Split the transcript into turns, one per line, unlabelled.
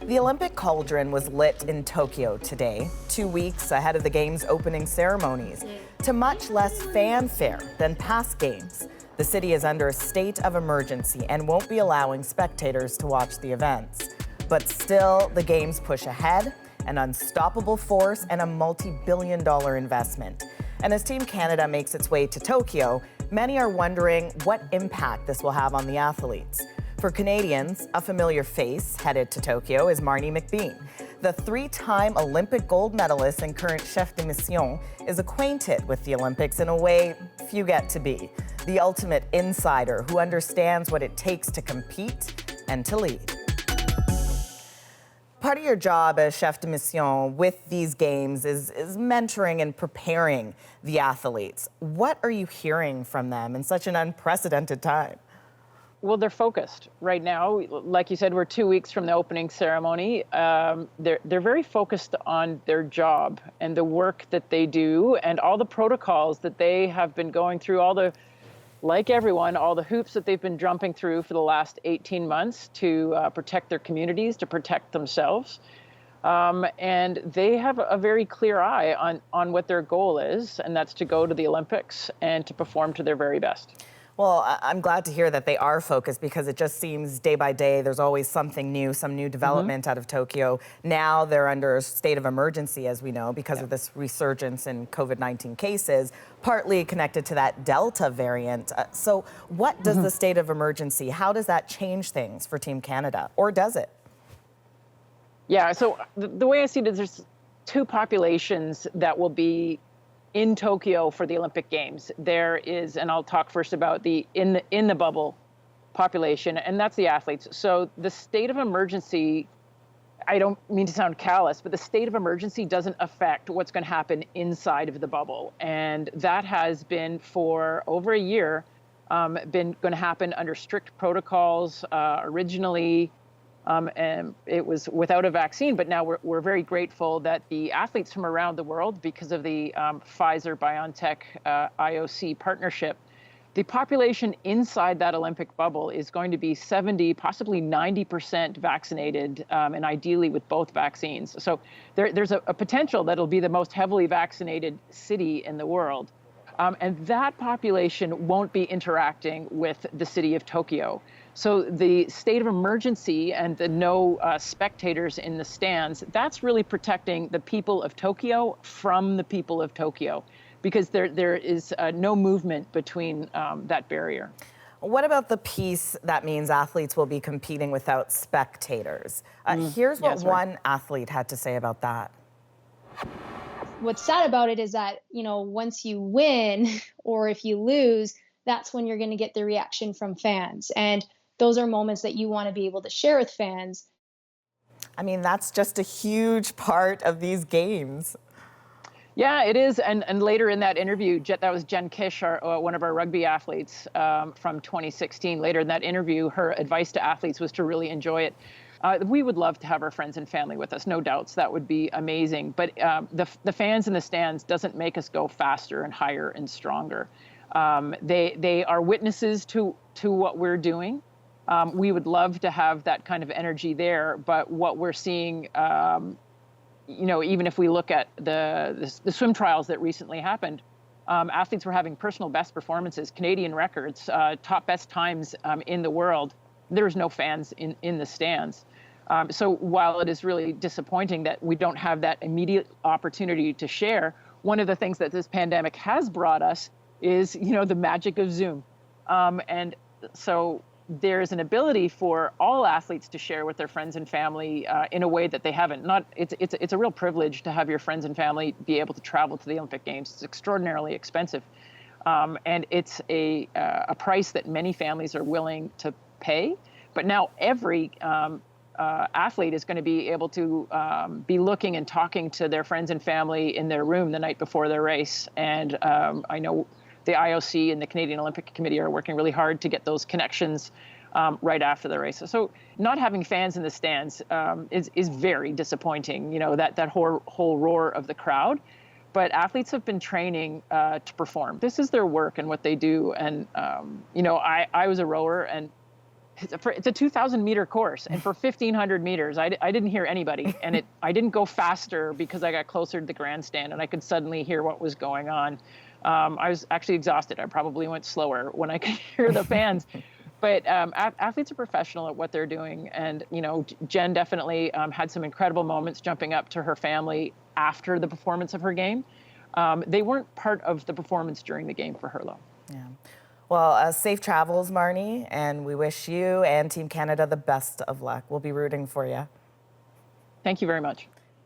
The Olympic cauldron was lit in Tokyo today, 2 weeks ahead of the Games opening ceremonies, to much less fanfare than past games. The city is under a state of emergency and won't be allowing spectators to watch the events. But still, the Games push ahead, an unstoppable force and a multi-billion-dollar investment. And as Team Canada makes its way to Tokyo, many are wondering what impact this will have on the athletes. For Canadians, a familiar face headed to Tokyo is Marnie McBean. The three-time Olympic gold medalist and current chef de mission is acquainted with the Olympics in a way few get to be. The ultimate insider who understands what it takes to compete and to lead. Part of your job as chef de mission with these games is mentoring and preparing the athletes. What are you hearing from them in such an unprecedented time?
Well, they're focused right now. Like you said, we're 2 weeks from the opening ceremony. They're very focused on their job and the work that they do and all the protocols that they have been going through, like everyone, all the hoops that they've been jumping through for the last 18 months to protect their communities, to protect themselves. And they have a very clear eye on what their goal is, and that's to go to the Olympics and to perform to their very best.
Well, I'm glad to hear that they are focused because it just seems day by day there's always something new, some new development out of Tokyo. Now they're under a state of emergency, as we know, because of this resurgence in COVID-19 cases, partly connected to that Delta variant. So what does the state of emergency, how does that change things for Team Canada, or does it?
Yeah, so the way I see it is there's two populations that will be in Tokyo for the Olympic Games. There is, and I'll talk first about the in the bubble population, and that's the athletes. So the state of emergency, I don't mean to sound callous, but the state of emergency doesn't affect what's going to happen inside of the bubble. And that has been for over a year, been going to happen under strict protocols. Originally, and it was without a vaccine, but now we're very grateful that the athletes from around the world, because of the Pfizer-BioNTech IOC partnership, the population inside that Olympic bubble is going to be 70, possibly 90% vaccinated, and ideally with both vaccines. So there's a potential that it'll be the most heavily vaccinated city in the world. And that population won't be interacting with the city of Tokyo. So the state of emergency and the no spectators in the stands, that's really protecting the people of Tokyo from the people of Tokyo, because there is no movement between that barrier.
What about the piece that means athletes will be competing without spectators? Here's what one athlete had to say about that.
What's sad about it is that, once you win or if you lose, that's when you're going to get the reaction from fans. And those are moments that you want to be able to share with fans.
I mean, that's just a huge part of these games.
Yeah, it is. And later in that interview, that was Jen Kish, one of our rugby athletes from 2016. Later in that interview, her advice to athletes was to really enjoy it. We would love to have our friends and family with us, no doubts. That would be amazing. But the fans in the stands doesn't make us go faster and higher and stronger. They are witnesses to what we're doing. We would love to have that kind of energy there, but what we're seeing, even if we look at the swim trials that recently happened, athletes were having personal best performances, Canadian records, top best times in the world. There's no fans in the stands. So while it is really disappointing that we don't have that immediate opportunity to share, one of the things that this pandemic has brought us is, the magic of Zoom. And so there's an ability for all athletes to share with their friends and family in a way that they haven't. It's a real privilege to have your friends and family be able to travel to the Olympic Games. It's extraordinarily expensive. And it's a price that many families are willing to pay. But now every athlete is going to be able to be looking and talking to their friends and family in their room the night before their race. And I know the IOC and the Canadian Olympic Committee are working really hard to get those connections right after the race. So not having fans in the stands is very disappointing, that whole roar of the crowd. But athletes have been training to perform. This is their work and what they do. And, I was a rower, and It's a 2,000 meter course, and for 1,500 meters, I didn't hear anybody, and I didn't go faster because I got closer to the grandstand and I could suddenly hear what was going on. I was actually exhausted. I probably went slower when I could hear the fans. But athletes are professional at what they're doing, and Jen definitely had some incredible moments jumping up to her family after the performance of her game. They weren't part of the performance during the game for her, though.
Yeah. Well, safe travels, Marnie, and we wish you and Team Canada the best of luck. We'll be rooting for you.
Thank you very much.